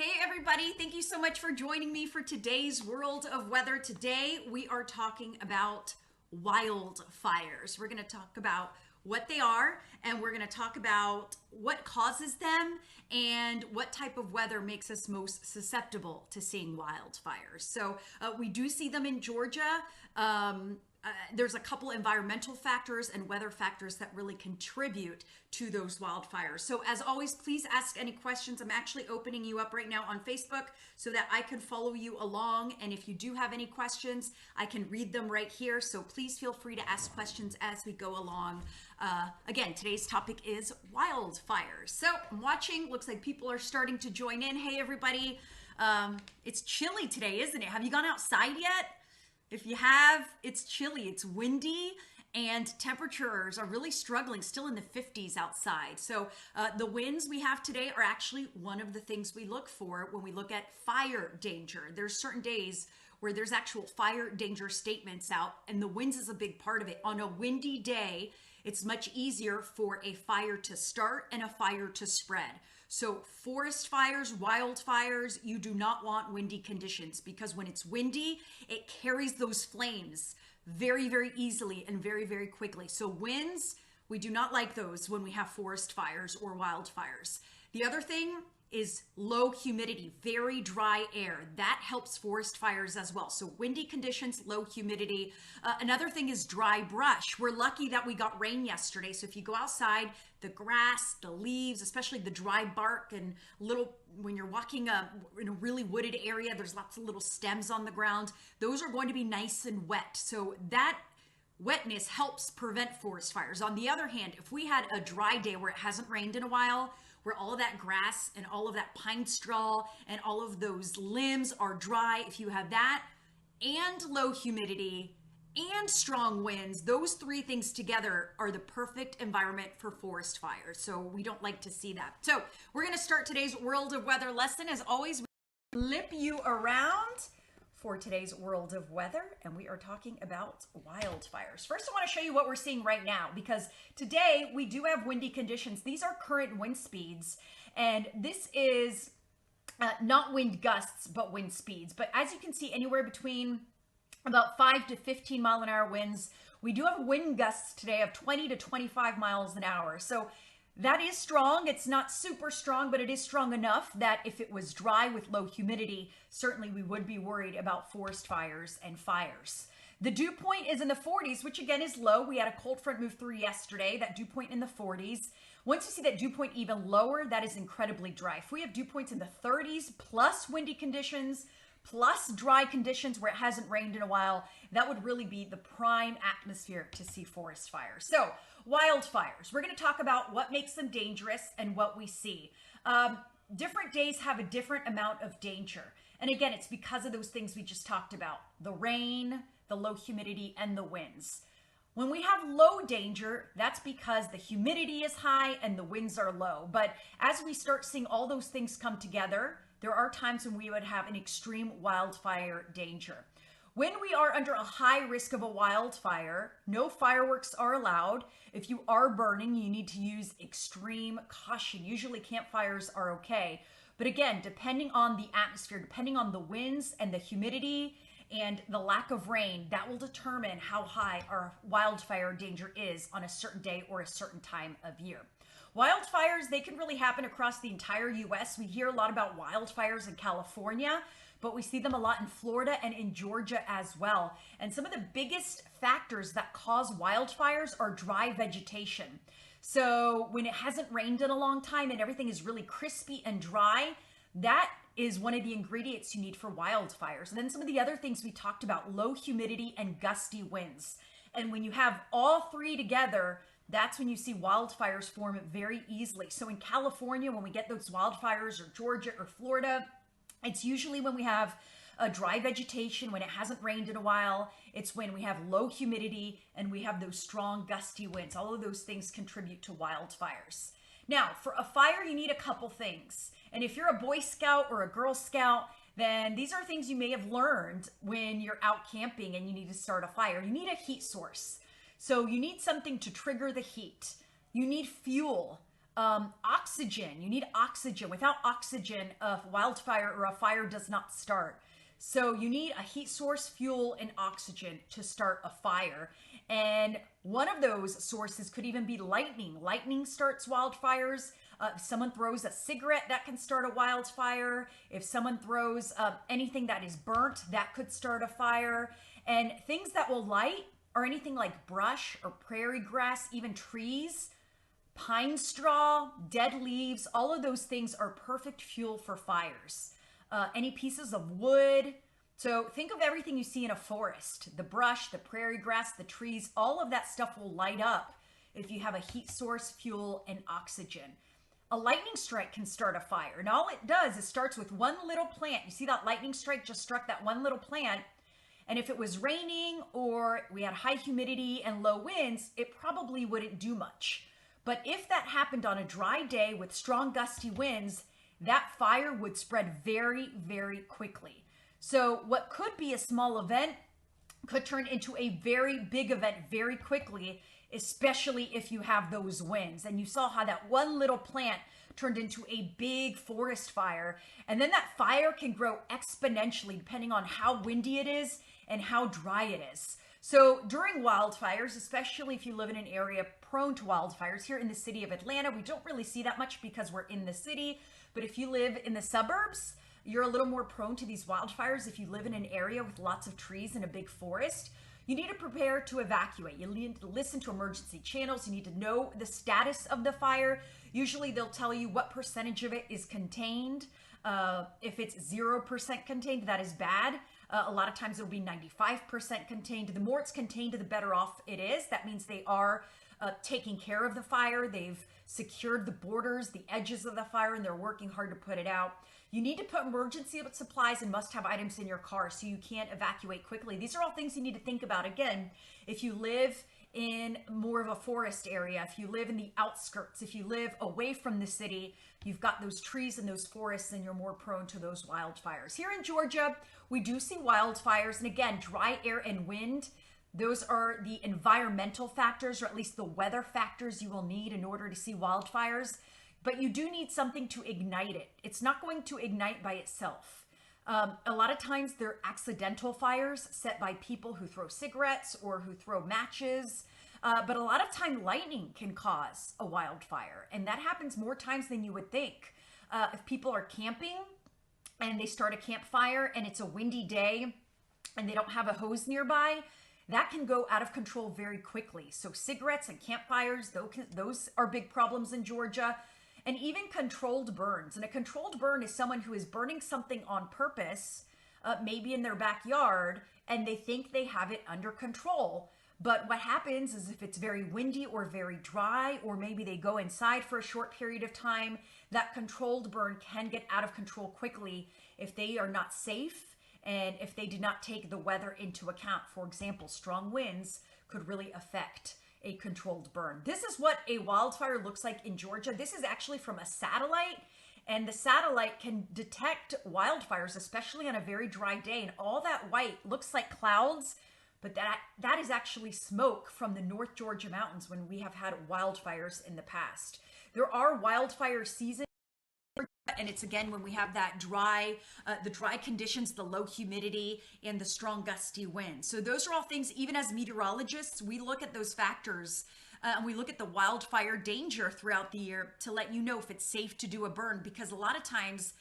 Hey everybody, thank you so much for joining me for today's World of Weather. Today we are talking about wildfires. We're going to talk about what they are, and we're going to talk about what causes them and what type of weather makes us most susceptible to seeing wildfires. So we do see them in Georgia. There's a couple environmental factors and weather factors that really contribute to those wildfires. So as always, please ask any questions. I'm actually opening you up right now on Facebook so that I can follow you along. And if you do have any questions, I can read them right here. So please feel free to ask questions as we go along. Again, today's topic is wildfires. So I'm watching, looks like people are starting to join in. Hey everybody, it's chilly today, isn't it? Have you gone outside yet? If you have, it's chilly, it's windy, and temperatures are really struggling, still in the 50s outside. So the winds we have today are actually one of the things we look for when we look at fire danger. There's certain days where there's actual fire danger statements out, and the winds is a big part of it. On a windy day, it's much easier for a fire to start and a fire to spread. So forest fires, wildfires, you do not want windy conditions, because when it's windy, it carries those flames very, very easily and very, very quickly. So winds, we do not like those when we have forest fires or wildfires. The other thing is low humidity, very dry air. That helps forest fires as well. So windy conditions, low humidity. Another thing is dry brush. We're lucky that we got rain yesterday. So if you go outside, the grass, the leaves, especially the dry bark and when you're walking in a really wooded area, there's lots of little stems on the ground. Those are going to be nice and wet. So that wetness helps prevent forest fires. On the other hand, if we had a dry day where it hasn't rained in a while, where all of that grass and all of that pine straw and all of those limbs are dry, if you have that and low humidity and strong winds, those three things together are the perfect environment for forest fires. So we don't like to see that. So we're going to start today's World of Weather lesson. As always, we flip you around for today's World of Weather, and we are talking about wildfires. First, I want to show you what we're seeing right now, because today we do have windy conditions. These are current wind speeds, and this is not wind gusts, but wind speeds. But as you can see, anywhere between about 5 to 15 mile an hour winds. We do have wind gusts today of 20 to 25 miles an hour. So that is strong. It's not super strong, but it is strong enough that if it was dry with low humidity, certainly we would be worried about forest fires and fires. The dew point is in the 40s, which again is low. We had a cold front move through yesterday, that dew point in the 40s. Once you see that dew point even lower, that is incredibly dry. If we have dew points in the 30s plus windy conditions, plus dry conditions where it hasn't rained in a while, that would really be the prime atmosphere to see forest fires. So wildfires, we're going to talk about what makes them dangerous and what we see. Different days have a different amount of danger. And again, it's because of those things we just talked about: the rain, the low humidity, and the winds. When we have low danger, that's because the humidity is high and the winds are low. But as we start seeing all those things come together, there are times when we would have an extreme wildfire danger. When we are under a high risk of a wildfire, no fireworks are allowed. If you are burning, you need to use extreme caution. Usually campfires are okay. But again, depending on the atmosphere, depending on the winds and the humidity and the lack of rain, that will determine how high our wildfire danger is on a certain day or a certain time of year. Wildfires, they can really happen across the entire U.S. We hear a lot about wildfires in California, but we see them a lot in Florida and in Georgia as well. And some of the biggest factors that cause wildfires are dry vegetation. So when it hasn't rained in a long time and everything is really crispy and dry, that is one of the ingredients you need for wildfires. And then some of the other things we talked about: low humidity and gusty winds. And when you have all three together, that's when you see wildfires form very easily. So in California, when we get those wildfires, or Georgia or Florida, it's usually when we have a dry vegetation, when it hasn't rained in a while. It's when we have low humidity and we have those strong gusty winds. All of those things contribute to wildfires. Now, for a fire, you need a couple things. And if you're a Boy Scout or a Girl Scout, then these are things you may have learned when you're out camping and you need to start a fire. You need a heat source. So you need something to trigger the heat. You need fuel. Oxygen, you need oxygen. Without oxygen, a wildfire or a fire does not start. So you need a heat source, fuel, and oxygen to start a fire. And one of those sources could even be lightning. Lightning starts wildfires. If someone throws a cigarette, that can start a wildfire. If someone throws anything that is burnt, that could start a fire. And things that will light are anything like brush or prairie grass, even trees, pine straw, dead leaves. All of those things are perfect fuel for fires. Any pieces of wood. So think of everything you see in a forest, the brush, the prairie grass, the trees, all of that stuff will light up if you have a heat source, fuel, and oxygen. A lightning strike can start a fire. And all it does is starts with one little plant. You see that lightning strike just struck that one little plant. And if it was raining or we had high humidity and low winds, it probably wouldn't do much. But if that happened on a dry day with strong gusty winds, that fire would spread very, very quickly. So what could be a small event could turn into a very big event very quickly, especially if you have those winds. And you saw how that one little plant turned into a big forest fire. And then that fire can grow exponentially depending on how windy it is and how dry it is. So during wildfires, especially if you live in an area prone to wildfires, here in the city of Atlanta, we don't really see that much because we're in the city. But if you live in the suburbs, you're a little more prone to these wildfires. If you live in an area with lots of trees and a big forest, you need to prepare to evacuate. You need to listen to emergency channels. You need to know the status of the fire. Usually they'll tell you what percentage of it is contained. If it's 0% contained, that is bad. A lot of times it'll be 95% contained. The more it's contained, the better off it is. That means they are taking care of the fire. They've secured the borders, the edges of the fire, and they're working hard to put it out. You need to put emergency supplies and must-have items in your car so you can't evacuate quickly. These are all things you need to think about. Again, if you live in more of a forest area, if you live in the outskirts, if you live away from the city, you've got those trees and those forests and you're more prone to those wildfires. Here in Georgia, we do see wildfires, and again, dry air and wind. Those are the environmental factors, or at least the weather factors you will need in order to see wildfires. But you do need something to ignite it. It's not going to ignite by itself. A lot of times they're accidental fires set by people who throw cigarettes or who throw matches. But a lot of time lightning can cause a wildfire. And that happens more times than you would think. If people are camping and they start a campfire and it's a windy day and they don't have a hose nearby, that can go out of control very quickly. So cigarettes and campfires, those are big problems in Georgia. And even controlled burns. And a controlled burn is someone who is burning something on purpose, maybe in their backyard, and they think they have it under control. But what happens is if it's very windy or very dry, or maybe they go inside for a short period of time, that controlled burn can get out of control quickly if they are not safe and if they did not take the weather into account. For example, strong winds could really affect a controlled burn. This is what a wildfire looks like in Georgia. This is actually from a satellite, and the satellite can detect wildfires, especially on a very dry day. And all that white looks like clouds, but that is actually smoke from the North Georgia mountains when we have had wildfires in the past. There are wildfire seasons. And it's again when we have that the dry conditions, the low humidity, and the strong gusty wind. So those are all things, even as meteorologists, we look at those factors and we look at the wildfire danger throughout the year to let you know if it's safe to do a burn, because a lot of times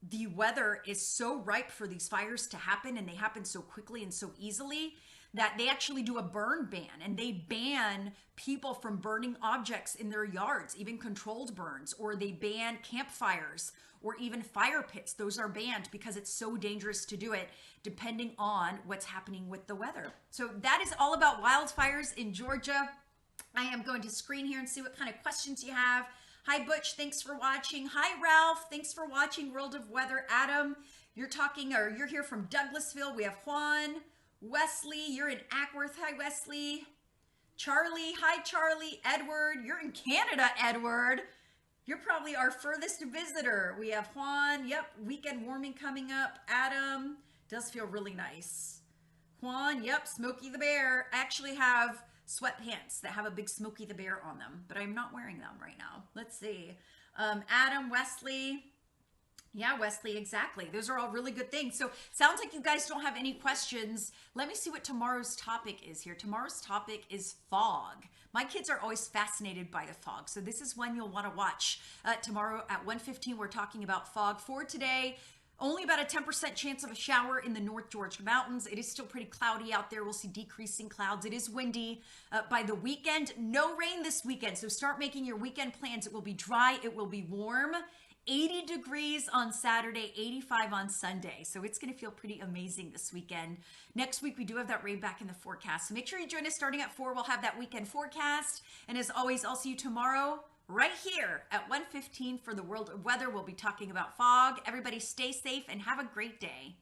the weather is so ripe for these fires to happen, and they happen so quickly and so easily that they actually do a burn ban, and they ban people from burning objects in their yards, even controlled burns, or they ban campfires or even fire pits. Those are banned because it's so dangerous to do it depending on what's happening with the weather. So that is all about wildfires in Georgia. I am going to screen here and see what kind of questions you have. Hi, Butch. Thanks for watching. Hi, Ralph. Thanks for watching World of Weather. Adam, you're here from Douglasville. We have Juan. Wesley, you're in Ackworth. Hi, Wesley. Charlie, hi, Charlie. Edward, you're in Canada, Edward. You're probably our furthest visitor. We have Juan. Yep, weekend warming coming up. Adam, does feel really nice. Juan, yep, Smokey the Bear. I actually have sweatpants that have a big Smokey the Bear on them, but I'm not wearing them right now. Let's see. Adam, Wesley. Yeah, Wesley, exactly. Those are all really good things. So sounds like you guys don't have any questions. Let me see what tomorrow's topic is here. Tomorrow's topic is fog. My kids are always fascinated by the fog, so this is one you'll want to watch. Tomorrow at 1:15, we're talking about fog. For today, only about a 10% chance of a shower in the North Georgia mountains. It is still pretty cloudy out there. We'll see decreasing clouds. It is windy. By the weekend, no rain this weekend. So start making your weekend plans. It will be dry. It will be warm. 80 degrees on Saturday, 85 on Sunday. So it's going to feel pretty amazing this weekend. Next week, we do have that rain back in the forecast. So make sure you join us starting at 4. We'll have that weekend forecast. And as always, I'll see you tomorrow right here at 1:15 for the World of Weather. We'll be talking about fog. Everybody stay safe and have a great day.